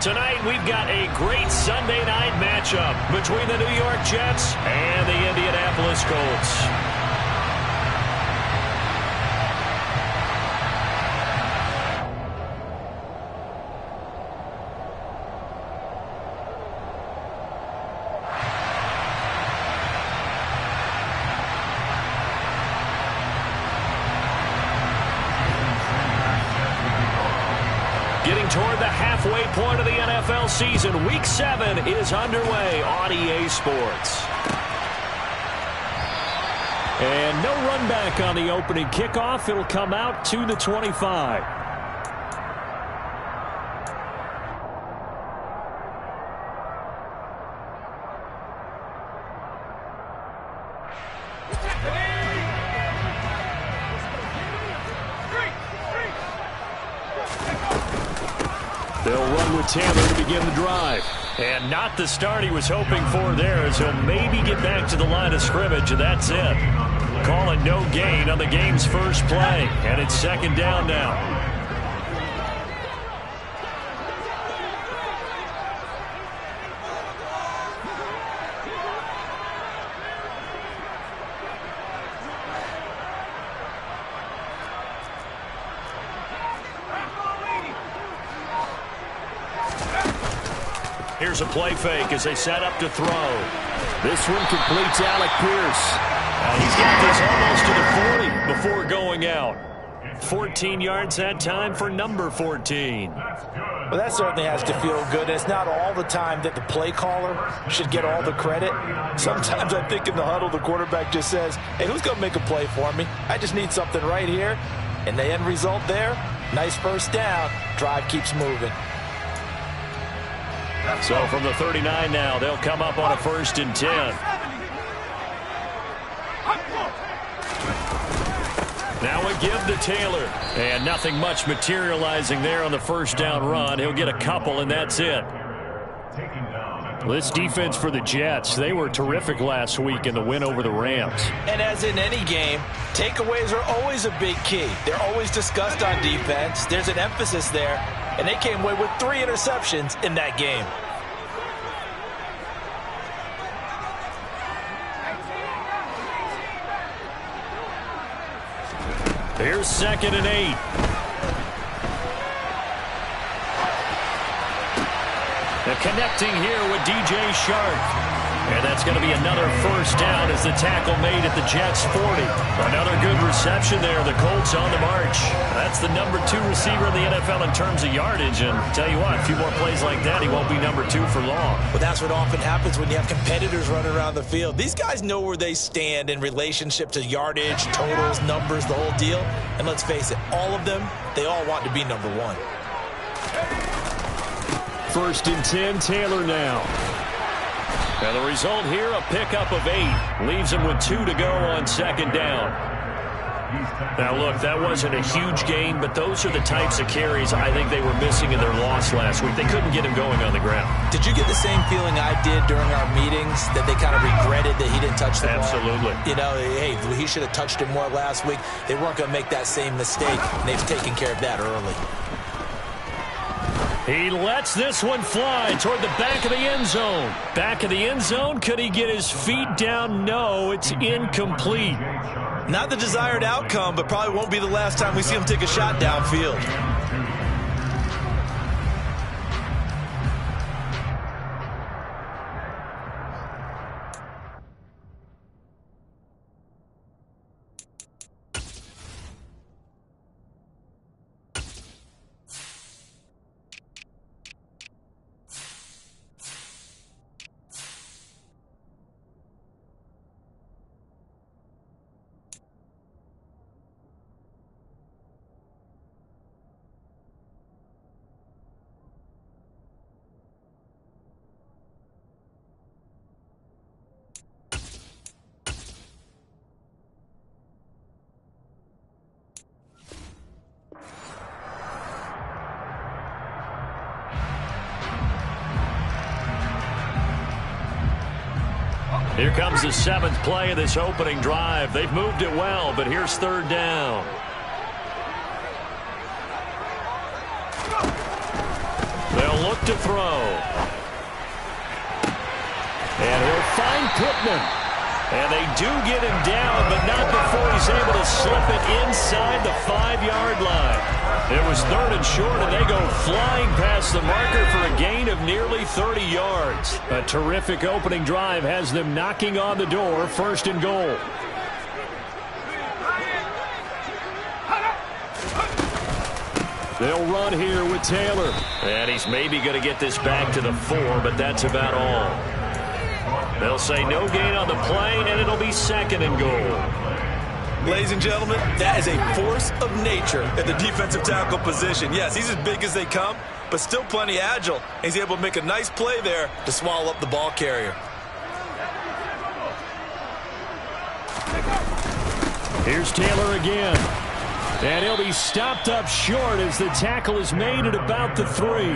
Tonight, we've got a great Sunday night matchup between the New York Jets and the Indianapolis Colts. Getting toward the halfway point of the NFL season, Week 7 is underway on EA Sports. And no run back on the opening kickoff. It'll come out to the 25. They'll run with Taylor to begin the drive. And not the start he was hoping for there, as he'll maybe get back to the line of scrimmage, and that's it. Calling no gain on the game's first play, and it's second down now. Here's a play fake as they set up to throw. This one completes Alec Pierce. And he's got this almost to the 40 before going out. 14 yards that time for number 14. Well, that certainly has to feel good. It's not all the time that the play caller should get all the credit. Sometimes I think in the huddle, the quarterback just says, hey, who's going to make a play for me? I just need something right here. And the end result there, nice first down. Drive keeps moving. So from the 39 now, they'll come up on a 1st and 10. Now a give to Taylor. And nothing much materializing there on the first down run. He'll get a couple, and that's it. This defense for the Jets, they were terrific last week in the win over the Rams. And as in any game, takeaways are always a big key. They're always discussed on defense. There's an emphasis there. And they came away with 3 interceptions in that game. Here's 2nd and 8. They're connecting here with DJ Shark. And that's going to be another first down as the tackle made at the Jets' 40. Another good reception there. The Colts on the march. That's the number 2 receiver in the NFL in terms of yardage. And tell you what, a few more plays like that, he won't be number 2 for long. Well, that's what often happens when you have competitors running around the field. These guys know where they stand in relationship to yardage, totals, numbers, the whole deal. And let's face it, all of them, they all want to be number 1. 1st and 10, Taylor now. And the result here, a pickup of 8. Leaves him with 2 to go on 2nd down. Now, look, that wasn't a huge gain, but those are the types of carries I think they were missing in their loss last week. They couldn't get him going on the ground. Did you get the same feeling I did during our meetings, that they kind of regretted that he didn't touch the ball? Absolutely. You know, hey, he should have touched it more last week. They weren't going to make that same mistake, and they've taken care of that early. He lets this one fly toward the back of the end zone. Back of the end zone. Could he get his feet down? No, it's incomplete. Not the desired outcome, but probably won't be the last time we see him take a shot downfield. Here comes the 7th play of this opening drive. They've moved it well, but here's 3rd down. They'll look to throw. And he'll find Pittman. And they do get him down, but not before he's able to slip it inside the 5-yard line. It was 3rd and short, and they go flying past the marker for a gain of nearly 30 yards. A terrific opening drive has them knocking on the door, 1st and goal. They'll run here with Taylor. And he's maybe going to get this back to the 4, but that's about all. They'll say no gain on the play, and it'll be 2nd and goal. Ladies and gentlemen, that is a force of nature at the defensive tackle position. Yes, he's as big as they come, but still plenty agile. He's able to make a nice play there to swallow up the ball carrier. Here's Taylor again. And he'll be stopped up short as the tackle is made at about the 3.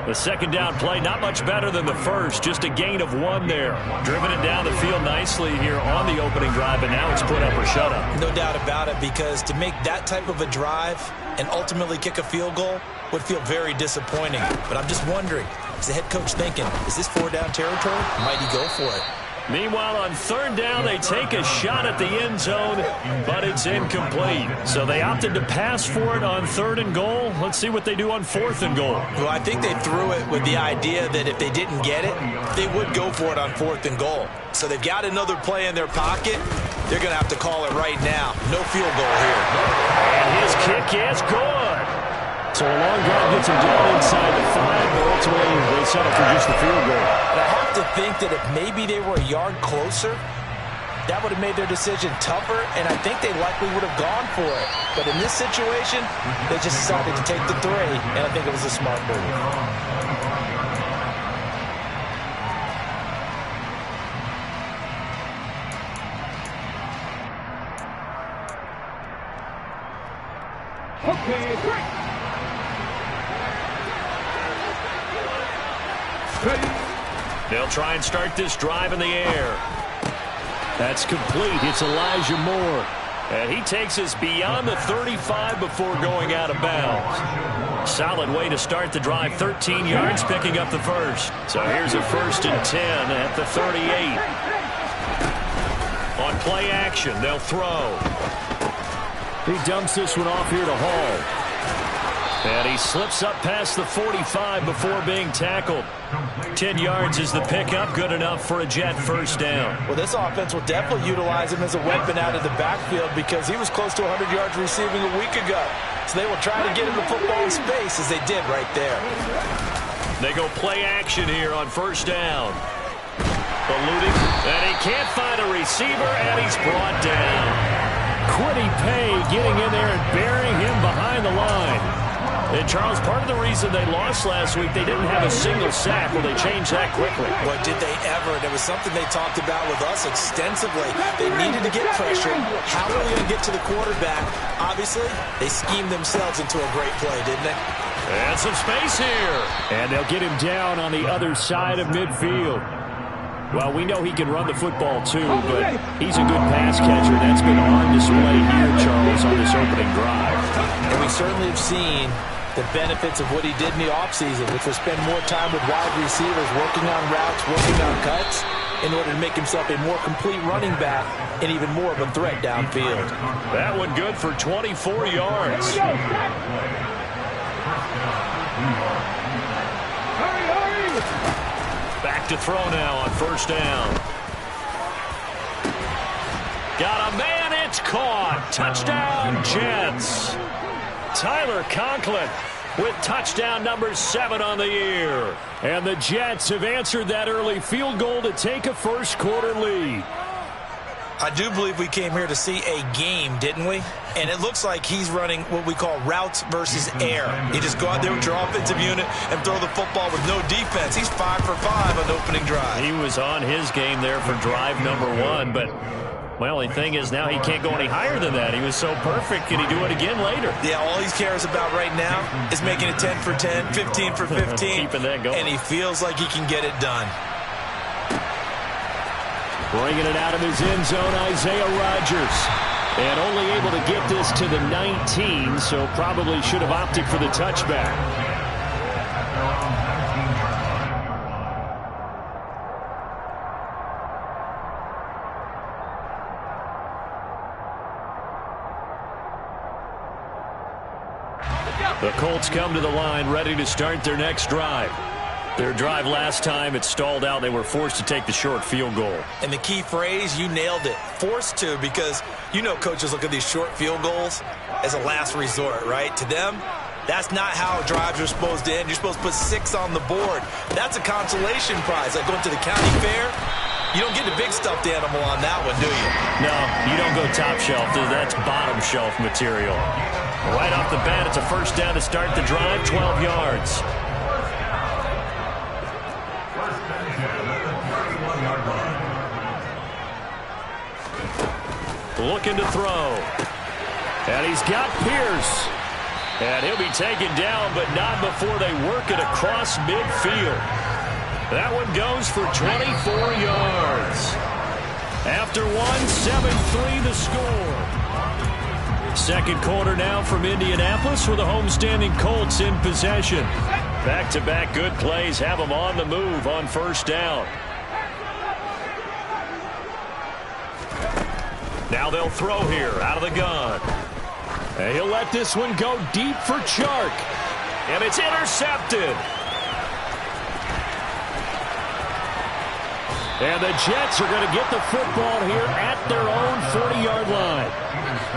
The 2nd down play, not much better than the first, just a gain of 1 there. Driven it down the field nicely here on the opening drive, and now it's put up or shut up. No doubt about it, because to make that type of a drive and ultimately kick a field goal would feel very disappointing. But I'm just wondering, is the head coach thinking, is this 4-down territory? Might he go for it? Meanwhile, on 3rd down, they take a shot at the end zone, but it's incomplete. So they opted to pass for it on 3rd and goal. Let's see what they do on 4th and goal. Well, I think they threw it with the idea that if they didn't get it, they would go for it on 4th and goal. So they've got another play in their pocket. They're going to have to call it right now. No field goal here. And his kick is good. So a long drive gets him down inside the 5, but ultimately they settle for just the field goal. And I have to think that if maybe they were a yard closer, that would have made their decision tougher, and I think they likely would have gone for it. But in this situation, they just decided to take the 3, and I think it was a smart move. Okay, great. They'll try and start this drive in the air. That's complete. It's Elijah Moore. And he takes us beyond the 35 before going out of bounds. Solid way to start the drive. 13 yards, picking up the first. So here's a 1st and 10 at the 38. On play action, they'll throw. He dumps this one off here to Hall. And he slips up past the 45 before being tackled. 10 yards is the pickup, good enough for a Jet 1st down. Well, this offense will definitely utilize him as a weapon out of the backfield because he was close to 100 yards receiving a week ago. So they will try to get him the football in space as they did right there. They go play action here on 1st down. Eluding, and he can't find a receiver, and he's brought down. Quiddy Pay getting in there and burying him behind the line. And, Charles, part of the reason they lost last week, they didn't have a single sack. Well, they changed that quickly. Well, did they ever? And it was something they talked about with us extensively. They needed to get pressure. How are they going to get to the quarterback? Obviously, they schemed themselves into a great play, didn't they? And some space here. And they'll get him down on the other side of midfield. Well, we know he can run the football, too, but he's a good pass catcher. That's been on display here, Charles, on this opening drive. And we certainly have seen the benefits of what he did in the offseason, which was spend more time with wide receivers, working on routes, working on cuts, in order to make himself a more complete running back and even more of a threat downfield. That one good for 24 yards. Back to throw now on 1st down. Got a man, it's caught. Touchdown, Jets. Tyler Conklin with touchdown number 7 on the year. And the Jets have answered that early field goal to take a first-quarter lead. I do believe we came here to see a game, didn't we? And it looks like he's running what we call routes versus air. You just go out there with your offensive unit and throw the football with no defense. He's 5 for 5 on opening drive. He was on his game there for drive number 1, but my only thing is now he can't go any higher than that. He was so perfect. Can he do it again later? Yeah, all he cares about right now is making it 10 for 10, 15 for 15. Keeping that going. And he feels like he can get it done. Bringing it out of his end zone, Isaiah Rodgers. And only able to get this to the 19, so probably should have opted for the touchback. The Colts come to the line ready to start their next drive. Their drive last time, it stalled out. They were forced to take the short field goal. And the key phrase, you nailed it, forced to, because you know coaches look at these short field goals as a last resort, right? To them, that's not how drives are supposed to end. You're supposed to put 6 on the board. That's a consolation prize. Like going to the county fair, you don't get the big stuffed animal on that one, do you? No, you don't go top shelf. That's bottom shelf material. Right off the bat, it's a first down to start the drive, 12 yards. Looking to throw. And he's got Pierce. And he'll be taken down, but not before they work it across midfield. That one goes for 24 yards. After one, 7-3 the score. Second quarter now from Indianapolis with the homestanding Colts in possession. Back-to-back good plays have them on the move on first down. Now they'll throw here out of the gun. And he'll let this one go deep for Chark. And it's intercepted. And the Jets are going to get the football here at their own 40-yard line.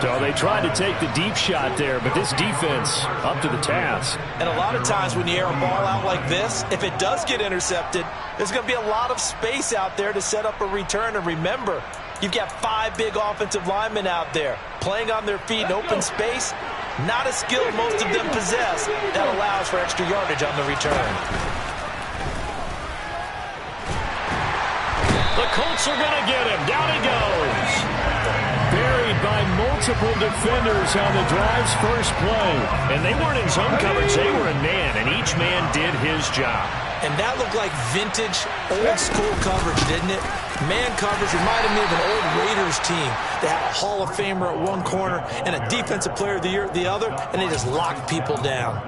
So they tried to take the deep shot there, but this defense up to the task. And a lot of times when you air a ball out like this, if it does get intercepted, there's going to be a lot of space out there to set up a return. And remember, you've got 5 big offensive linemen out there playing on their feet in open space. Not a skill most of them possess that allows for extra yardage on the return. The Colts are going to get him. Down he goes. Buried by multiple defenders on the drive's first play. And they weren't in zone coverage. They were in man, and each man did his job. And that looked like vintage, old-school coverage, didn't it? Man coverage reminded me of an old Raiders team. They had a Hall of Famer at one corner and a Defensive Player of the Year at the other, and they just locked people down.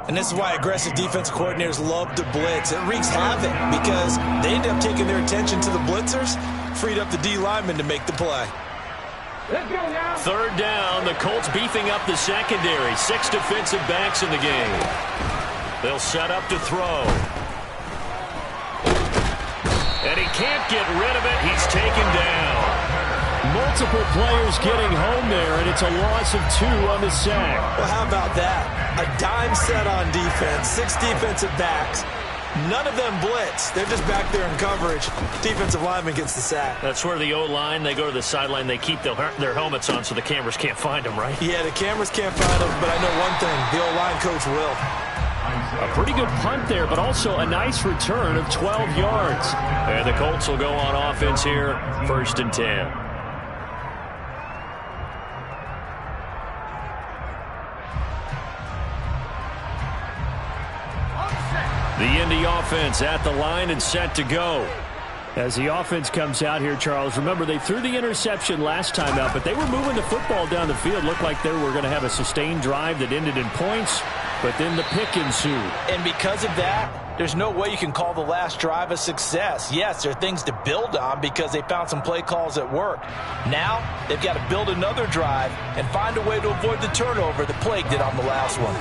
And this is why aggressive defensive coordinators love to blitz. It wreaks havoc because they end up taking their attention to the blitzers, freed up the D linemen to make the play. Third down, the Colts beefing up the secondary. 6 defensive backs in the game. They'll set up to throw. And he can't get rid of it. He's taken down. Multiple players getting home there, and it's a loss of 2 on the sack. Well, how about that? A dime set on defense, 6 defensive backs. None of them blitz. They're just back there in coverage. Defensive lineman gets the sack. That's where the O-line, they go to the sideline, they keep their helmets on so the cameras can't find them, right? Yeah, the cameras can't find them, but I know one thing. The O-line coach will. A pretty good punt there, but also a nice return of 12 yards. And the Colts will go on offense here, 1st and 10. The Indy offense at the line and set to go. As the offense comes out here, Charles, remember they threw the interception last time out, but they were moving the football down the field. Looked like they were going to have a sustained drive that ended in points, but then the pick ensued. And because of that, there's no way you can call the last drive a success. Yes, there are things to build on because they found some play calls that worked. Now, they've got to build another drive and find a way to avoid the turnover that plagued it on the last one.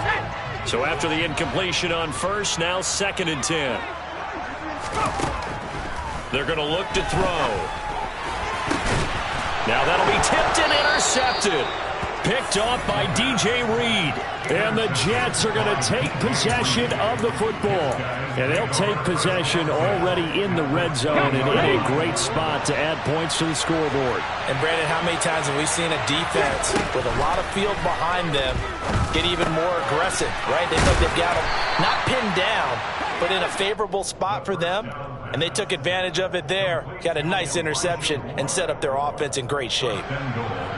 So after the incompletion on first, now 2nd and 10. They're going to look to throw. Now that'll be tipped and intercepted. Picked off by DJ Reed. And the Jets are going to take possession of the football. And they'll take possession already in the red zone and in a great spot to add points to the scoreboard. And Brandon, how many times have we seen a defense with a lot of field behind them get even more aggressive, right? They think they've got them not pinned down, but in a favorable spot for them. And they took advantage of it there. Got a nice interception and set up their offense in great shape.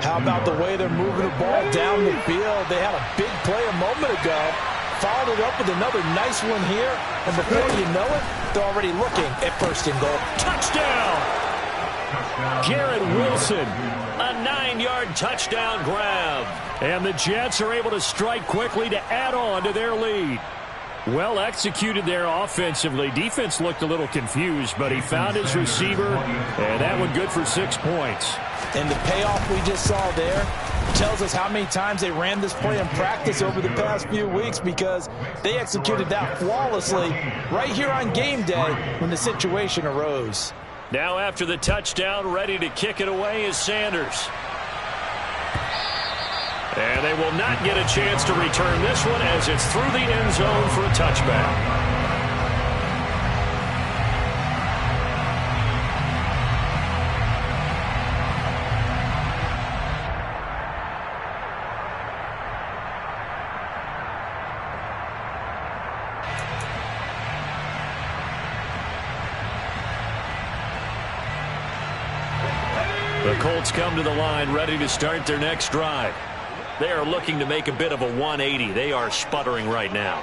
How about the way they're moving the ball down the field? They had a big play a moment ago. Followed it up with another nice one here. And before you know it, they're already looking at 1st and goal. Touchdown! Garrett Wilson, a 9-yard touchdown grab. And the Jets are able to strike quickly to add on to their lead. Well executed there offensively. Defense looked a little confused, but he found his receiver, and that one good for 6 points. And the payoff we just saw there tells us how many times they ran this play in practice over the past few weeks, because they executed that flawlessly right here on game day when the situation arose. Now after the touchdown, ready to kick it away is Sanders. And they will not get a chance to return this one as it's through the end zone for a touchback. The Colts come to the line ready to start their next drive. They are looking to make a bit of a 180. They are sputtering right now.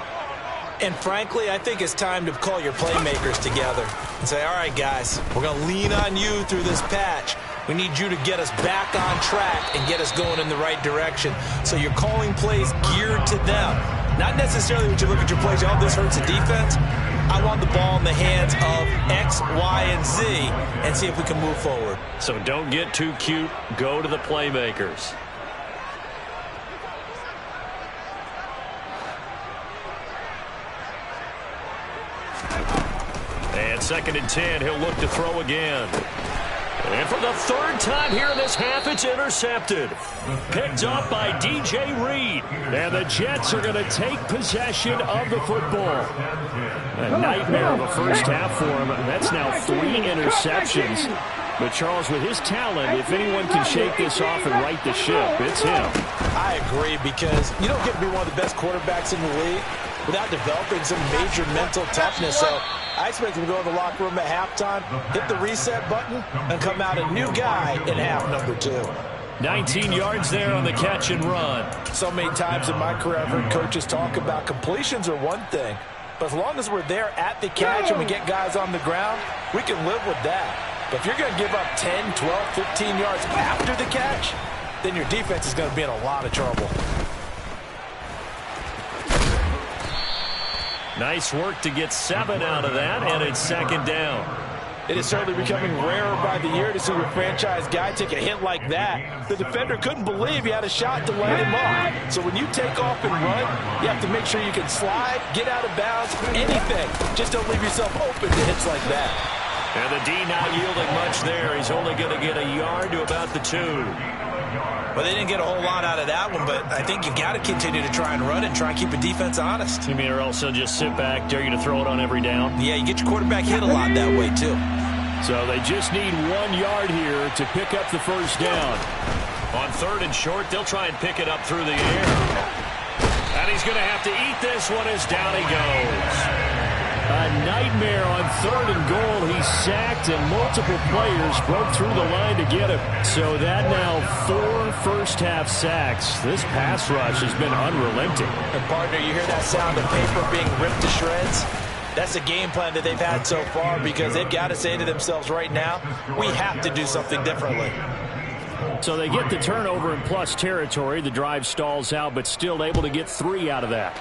And frankly, I think it's time to call your playmakers together and say, all right, guys, we're going to lean on you through this patch. We need you to get us back on track and get us going in the right direction. So you're calling plays geared to them. Not necessarily when you look at your plays, oh, this hurts the defense. I want the ball in the hands of X, Y, and Z and see if we can move forward. So don't get too cute. Go to the playmakers. And 2nd and 10, he'll look to throw again. And for the 3rd time here in this half, it's intercepted. Picked up by D.J. Reed. And the Jets are going to take possession of the football. A nightmare of a first half for him. That's now 3 interceptions. But, Charles, with his talent, if anyone can shake this off and right the ship, it's him. I agree, because you don't get to be one of the best quarterbacks in the league without developing some major mental toughness. So I expect him to go in the locker room at halftime, hit the reset button, and come out a new guy in half number 2. 19 yards there on the catch and run. So many times in my career, I've heard coaches talk about completions are one thing, but as long as we're there at the catch and we get guys on the ground, we can live with that. But if you're going to give up 10, 12, 15 yards after the catch, then your defense is going to be in a lot of trouble. Nice work to get 7 out of that, and it's 2nd down. It is certainly becoming rarer by the year to see your franchise guy take a hit like that. The defender couldn't believe he had a shot to light him up. So when you take off and run, you have to make sure you can slide, get out of bounds, anything. Just don't leave yourself open to hits like that. And the D not yielding much there. He's only going to get a yard to about the 2. Well, they didn't get a whole lot out of that one, but I think you've got to continue to try and run and try and keep the defense honest. You mean, or else they'll just sit back, dare you to throw it on every down? Yeah, you get your quarterback hit a lot that way, too. So they just need 1 yard here to pick up the first down. On 3rd and short, they'll try and pick it up through the air. And he's going to have to eat this one as down he goes. A nightmare on 3rd and goal. He sacked, and multiple players broke through the line to get him. So that now 4 first-half sacks. This pass rush has been unrelenting. And, partner, you hear that sound of paper being ripped to shreds? That's the game plan that they've had so far, because they've got to say to themselves right now, we have to do something differently. So they get the turnover in plus territory. The drive stalls out, but still able to get 3 out of that.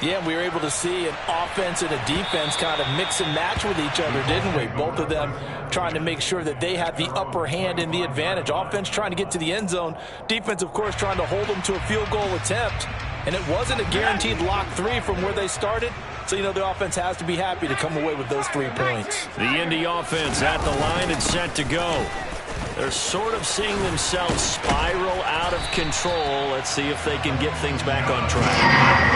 Yeah, we were able to see an offense and a defense kind of mix and match with each other, didn't we? Both of them trying to make sure that they had the upper hand and the advantage. Offense trying to get to the end zone. Defense, of course, trying to hold them to a field goal attempt. And it wasn't a guaranteed lock 3 from where they started. So, you know, the offense has to be happy to come away with those 3 points. The Indy offense at the line and set to go. They're sort of seeing themselves spiral out of control. Let's see if they can get things back on track.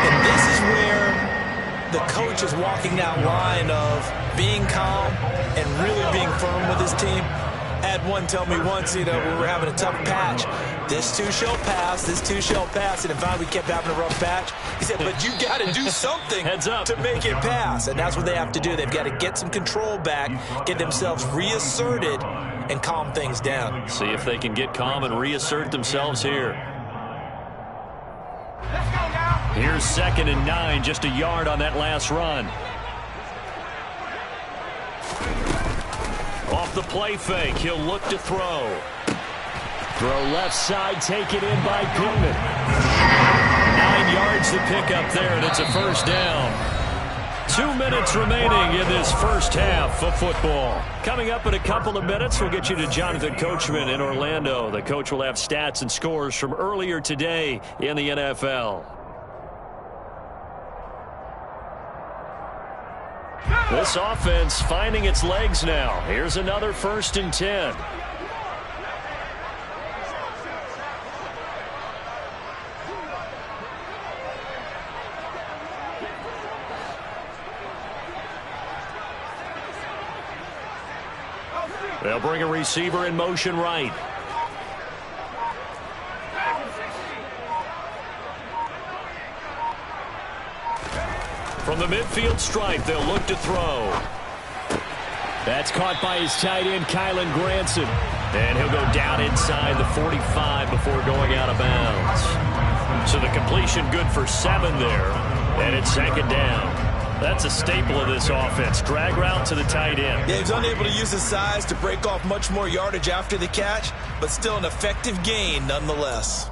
And this is where the coach is walking that line of being calm and really being firm with his team. I had one tell me once, you know, we were having a tough patch. This too shall pass, this too shall pass. And in fact, we kept having a rough patch. He said, but you got to do something Heads up. to make it pass. And that's what they have to do. They've got to get some control back, get themselves reasserted, and calm things down. See if they can get calm and reassert themselves here. Here's 2nd and 9, just a yard on that last run. Off the play fake, he'll look to throw. Throw left side, taken in by Pittman. 9 yards to pick up there, and it's a first down. 2 minutes remaining in this first half of football. Coming up in a couple of minutes, we'll get you to Jonathan Coachman in Orlando. The coach will have stats and scores from earlier today in the NFL. This offense finding its legs now. Here's another 1st and 10. They'll bring a receiver in motion right. From the midfield stripe, they'll look to throw. That's caught by his tight end, Kylen Granson. And he'll go down inside the 45 before going out of bounds. So the completion good for 7 there. And it's 2nd down. That's a staple of this offense. Drag route to the tight end. Yeah, he's unable to use his size to break off much more yardage after the catch, but still an effective gain nonetheless.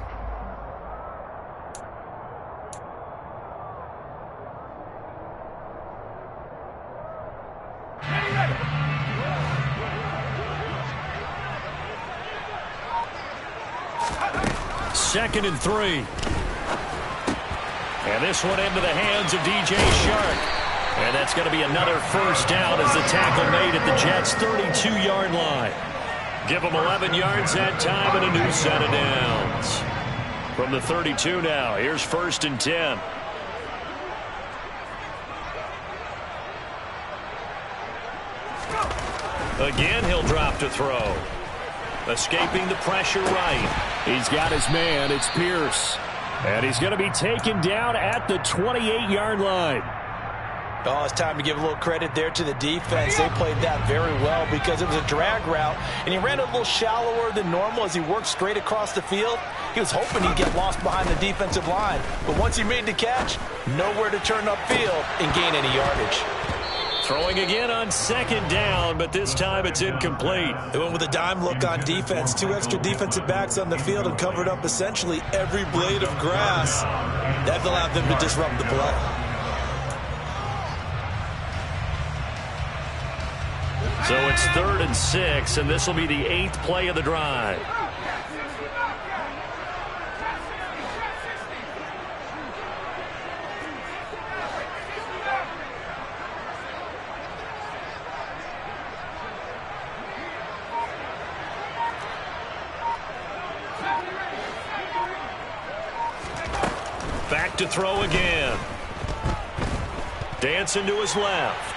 Second and 3. And this one into the hands of DJ Shark. And that's going to be another 1st down as the tackle made at the Jets' 32-yard line. Give them 11 yards that time and a new set of downs. From the 32 now, here's 1st and 10. Again, he'll drop to throw. Escaping the pressure right. He's got his man. It's Pierce. And he's going to be taken down at the 28-yard line. Oh, it's time to give a little credit there to the defense. They played that very well because it was a drag route, and he ran a little shallower than normal as he worked straight across the field. He was hoping he'd get lost behind the defensive line, but once he made the catch, nowhere to turn upfield and gain any yardage. Throwing again on 2nd down, but this time it's incomplete. They went with a dime look on defense. 2 extra defensive backs on the field and covered up essentially every blade of grass. That allowed them to disrupt the play. So it's 3rd and 6, and this will be the 8th play of the drive. Back to throw again. Dancing to his left.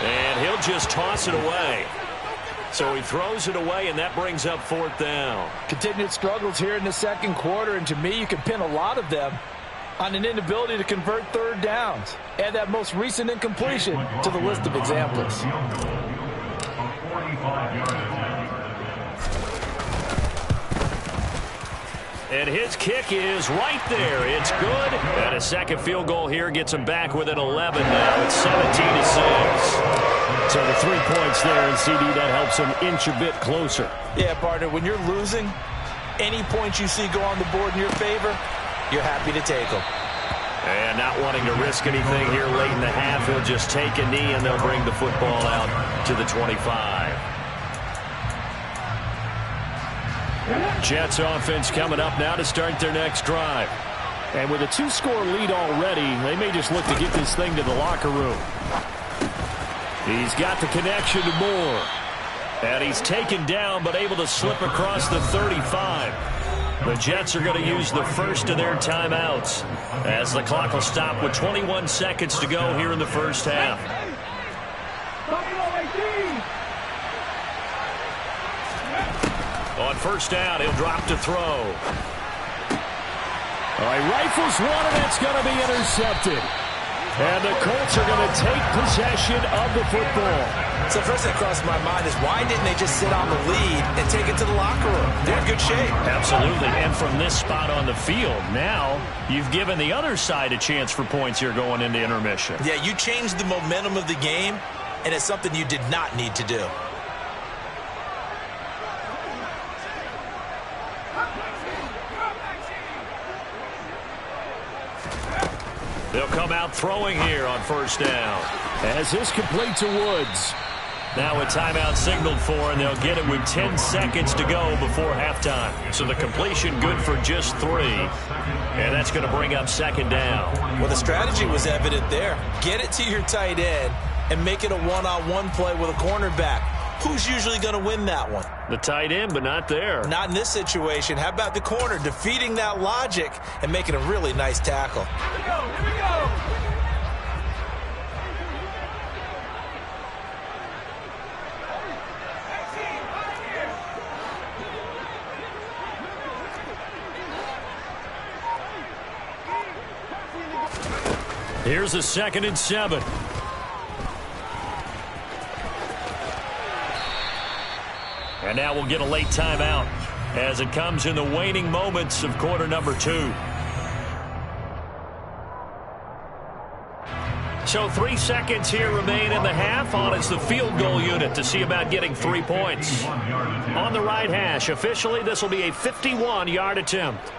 And he'll just toss it away. So he throws it away, and that brings up 4th down. Continued struggles here in the 2nd quarter, and to me, you can pin a lot of them on an inability to convert 3rd downs. Add that most recent incompletion to the list of examples. And his kick is right there. It's good. And a 2nd field goal here gets him back within 11 now. It's 17-6. So the 3 points there, and CD, that helps him inch a bit closer. Yeah, partner, when you're losing, any points you see go on the board in your favor, you're happy to take them. And not wanting to risk anything here late in the half, he'll just take a knee, and they'll bring the football out to the 25. Jets offense coming up now to start their next drive. And with a 2-score lead already, they may just look to get this thing to the locker room. He's got the connection to Moore. And he's taken down but able to slip across the 35. The Jets are going to use the first of their timeouts as the clock will stop with 21 seconds to go here in the first half. On 1st down, he'll drop to throw. All right, rifles one, and that's going to be intercepted. And the Colts are going to take possession of the football. So first that crossed my mind is why didn't they just sit on the lead and take it to the locker room? They're in good shape. Absolutely, and from this spot on the field, now you've given the other side a chance for points here going into intermission. Yeah, you changed the momentum of the game, and it's something you did not need to do. They'll come out throwing here on first down. As this complete to Woods. Now a timeout signaled for, and they'll get it with 10 seconds to go before halftime. So the completion good for just 3. And that's going to bring up second down. Well, the strategy was evident there. Get it to your tight end and make it a one-on-one play with a cornerback. Who's usually going to win that one? The tight end, but not there. Not in this situation. How about the corner defeating that logic and making a really nice tackle? Here we go, here we go. Here's a 2nd and 7. And now we'll get a late timeout as it comes in the waning moments of quarter number 2. So 3 seconds here remain in the half. On is the field goal unit to see about getting 3 points. On the right hash, officially this will be a 51-yard attempt.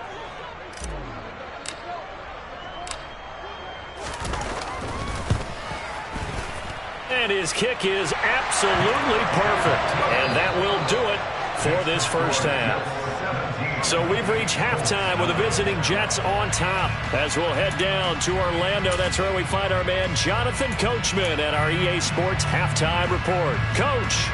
And his kick is absolutely perfect. And that will do it for this first half. So we've reached halftime with the visiting Jets on top. As we'll head down to Orlando, that's where we find our man Jonathan Coachman at our EA Sports Halftime Report. Coach.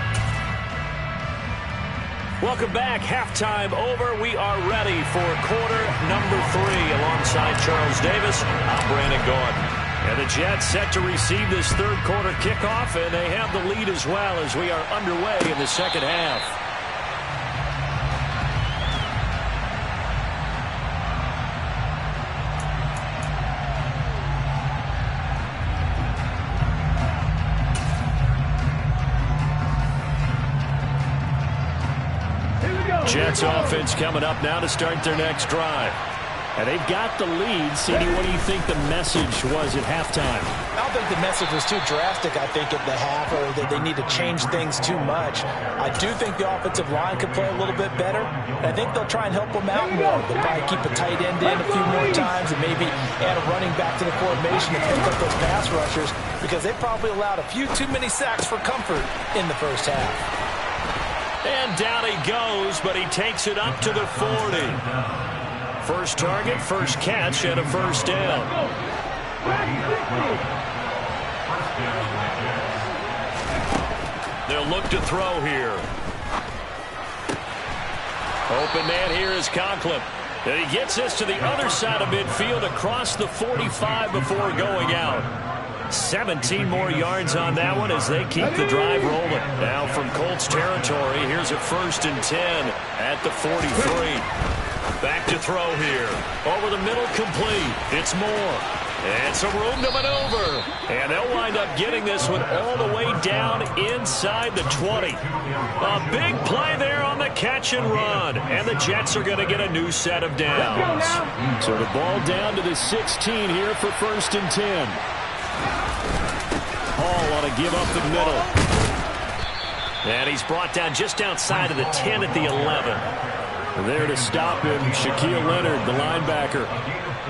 Welcome back. Halftime over. We are ready for quarter number 3 alongside Charles Davis. I'm Brandon Gordon. And the Jets set to receive this third quarter kickoff, and they have the lead as well as we are underway in the second half. Jets offense coming up now to start their next drive. And they've got the lead. CD, what do you think the message was at halftime? I don't think the message was too drastic, I think, at the half, or that they need to change things too much. I do think the offensive line could play a little bit better. And I think they'll try and help them out more. They'll probably keep a tight end in a few more times and maybe add a running back to the formation to pick up those pass rushers, because they probably allowed a few too many sacks for comfort in the first half. And down he goes, but he takes it up to the 40. First target, first catch, and a first down. They'll look to throw here. Open man here is Conklin. And he gets this to the other side of midfield across the 45 before going out. 17 more yards on that one as they keep the drive rolling. Now from Colts territory, here's a 1st and 10 at the 43. Back to throw here. Over the middle, complete. It's Moore. And some room to maneuver. And they'll wind up getting this one all the way down inside the 20. A big play there on the catch and run. And the Jets are going to get a new set of downs. So the ball down to the 16 here for 1st and 10. Hall on a give up the middle. And he's brought down just outside of the 10 at the 11. There to stop him, Shaquille Leonard, the linebacker.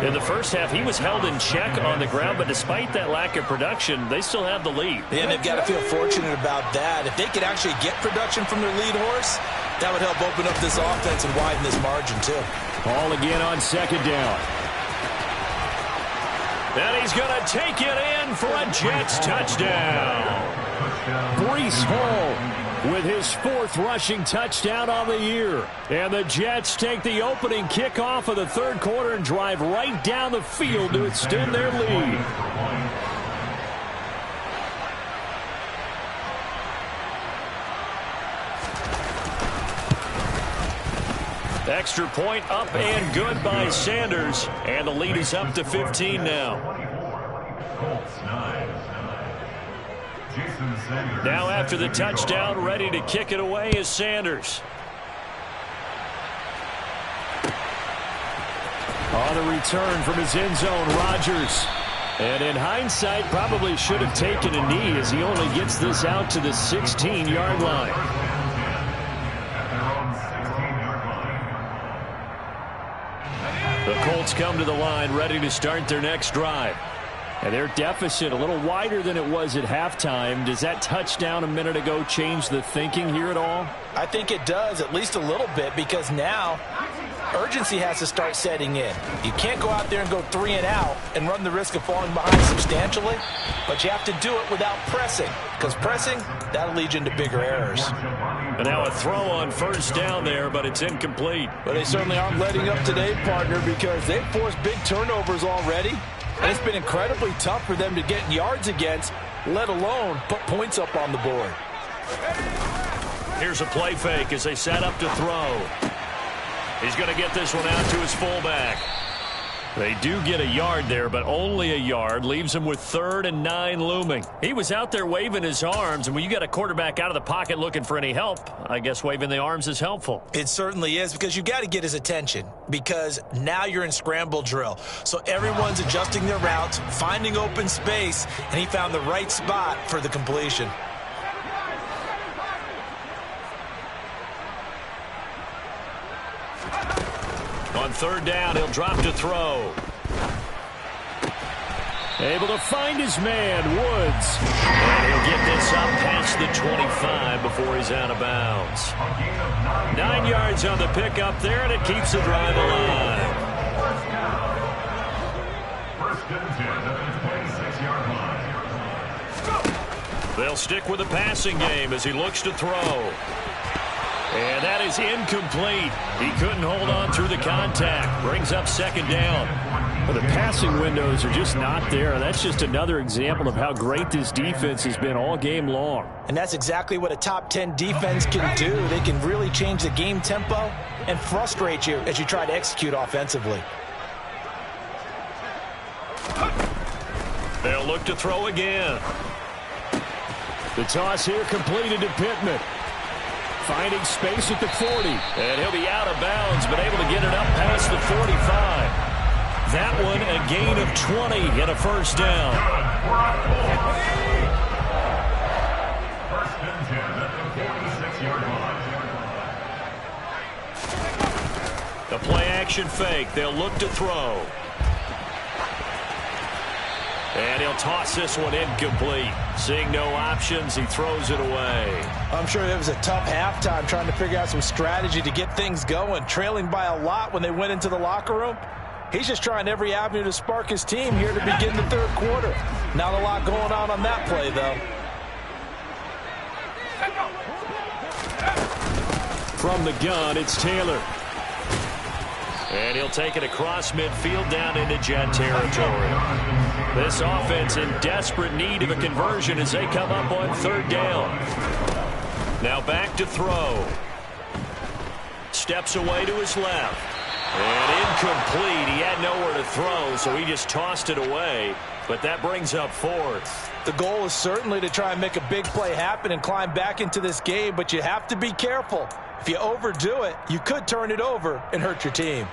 In the first half, he was held in check on the ground, but despite that lack of production, they still have the lead. And they've got to feel fortunate about that. If they could actually get production from their lead horse, that would help open up this offense and widen this margin, too. Hall again on 2nd down. And he's going to take it in for a Jets touchdown. Breece Hall with his 4th rushing touchdown on the year. And the Jets take the opening kickoff of the third quarter and drive right down the field to extend their lead. Extra point up and good by Sanders. And the lead is up to 15 now. Now after the touchdown, ready to kick it away is Sanders. On the return from his end zone, Rodgers. And in hindsight, probably should have taken a knee as he only gets this out to the 16-yard line. The Colts come to the line ready to start their next drive. And their deficit a little wider than it was at halftime. Does that touchdown a minute ago change the thinking here at all? I think it does, at least a little bit, because now urgency has to start setting in. You can't go out there and go 3 and out and run the risk of falling behind substantially, but you have to do it without pressing, because pressing, that'll lead you into bigger errors. And now a throw on first down there, but it's incomplete. Well, they certainly aren't letting up today, partner, because they've forced big turnovers already. And it's been incredibly tough for them to get yards against, let alone put points up on the board. Here's a play fake as they set up to throw. He's going to get this one out to his fullback. They do get a yard there, but only a yard. Leaves him with 3rd and 9 looming. He was out there waving his arms, and when you got a quarterback out of the pocket looking for any help, I guess waving the arms is helpful. It certainly is, because you got to get his attention, because now you're in scramble drill. So everyone's adjusting their routes, finding open space, and he found the right spot for the completion. On 3rd down, he'll drop to throw. Able to find his man, Woods. And he'll get this up past the 25 before he's out of bounds. 9 yards on the pickup there, and it keeps the drive alive. They'll stick with the passing game as he looks to throw. And that is incomplete. He couldn't hold on through the contact. Brings up 2nd down. Well, the passing windows are just not there. That's just another example of how great this defense has been all game long. And that's exactly what a top 10 defense can do. They can really change the game tempo and frustrate you as you try to execute offensively. They'll look to throw again. The toss here completed to Pittman. Finding space at the 40. And he'll be out of bounds, but able to get it up past the 45. That one a gain of 20 and a 1st down. The play action fake. They'll look to throw. And he'll toss this one incomplete. Seeing no options, he throws it away. I'm sure it was a tough halftime trying to figure out some strategy to get things going. Trailing by a lot when they went into the locker room. He's just trying every avenue to spark his team here to begin the 3rd quarter. Not a lot going on that play, though. From the gun, it's Taylor. And he'll take it across midfield down into Jet territory. This offense in desperate need of a conversion as they come up on 3rd down. Now back to throw. Steps away to his left. And incomplete. He had nowhere to throw, so he just tossed it away. But that brings up 4th. The goal is certainly to try and make a big play happen and climb back into this game, but you have to be careful. If you overdo it, you could turn it over and hurt your team.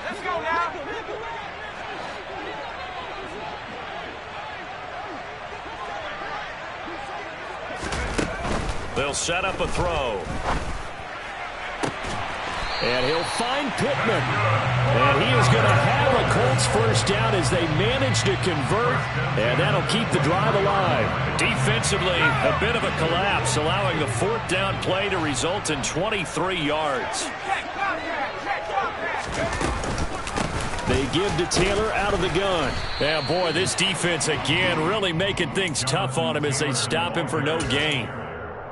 Let's go now. They'll set up a throw. And he'll find Pittman. And he is going to have a Colts 1st down as they manage to convert. And that'll keep the drive alive. Defensively, a bit of a collapse, allowing the 4th down play to result in 23 yards. They give to Taylor out of the gun. Yeah, boy, this defense again really making things tough on him as they stop him for no gain.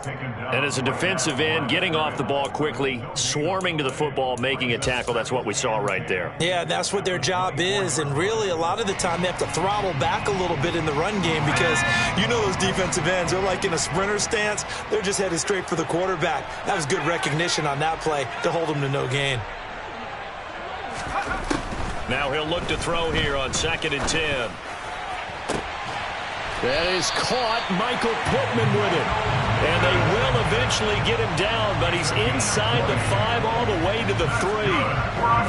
And as a defensive end, getting off the ball quickly, swarming to the football, making a tackle, that's what we saw right there. Yeah, that's what their job is, and really a lot of the time they have to throttle back a little bit in the run game because you know those defensive ends, they're like in a sprinter stance. They're just headed straight for the quarterback. That was good recognition on that play to hold them to no gain. Now he'll look to throw here on 2nd and 10. That is caught. Michael Pittman with it. And they will eventually get him down, but he's inside the 5 all the way to the 3.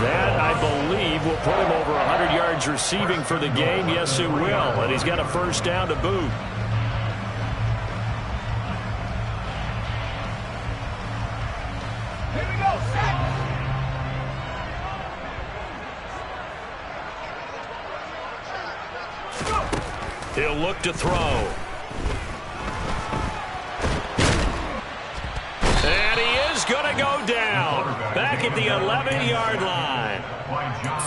That, I believe, will put him over 100 yards receiving for the game. Yes, it will. And he's got a 1st down to boot. He'll look to throw. And he is going to go down. Back at the 11-yard line.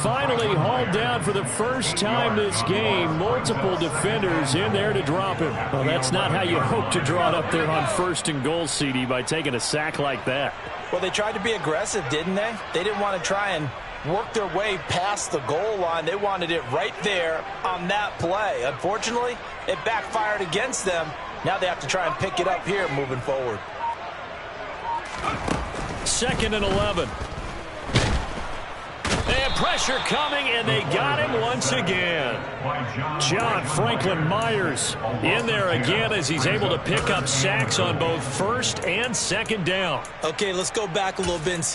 Finally hauled down for the first time this game. Multiple defenders in there to drop him. Well, that's not how you hope to draw it up there on 1st and goal, CD, by taking a sack like that. Well, they tried to be aggressive, didn't they? They didn't want to try and work their way past the goal line. They wanted it right there on that play. Unfortunately, it backfired against them. Now they have to try and pick it up here moving forward. 2nd and 11. And pressure coming, and they got him once again. John Franklin Myers in there again as he's able to pick up sacks on both 1st and 2nd down. Okay, let's go back a little bit and see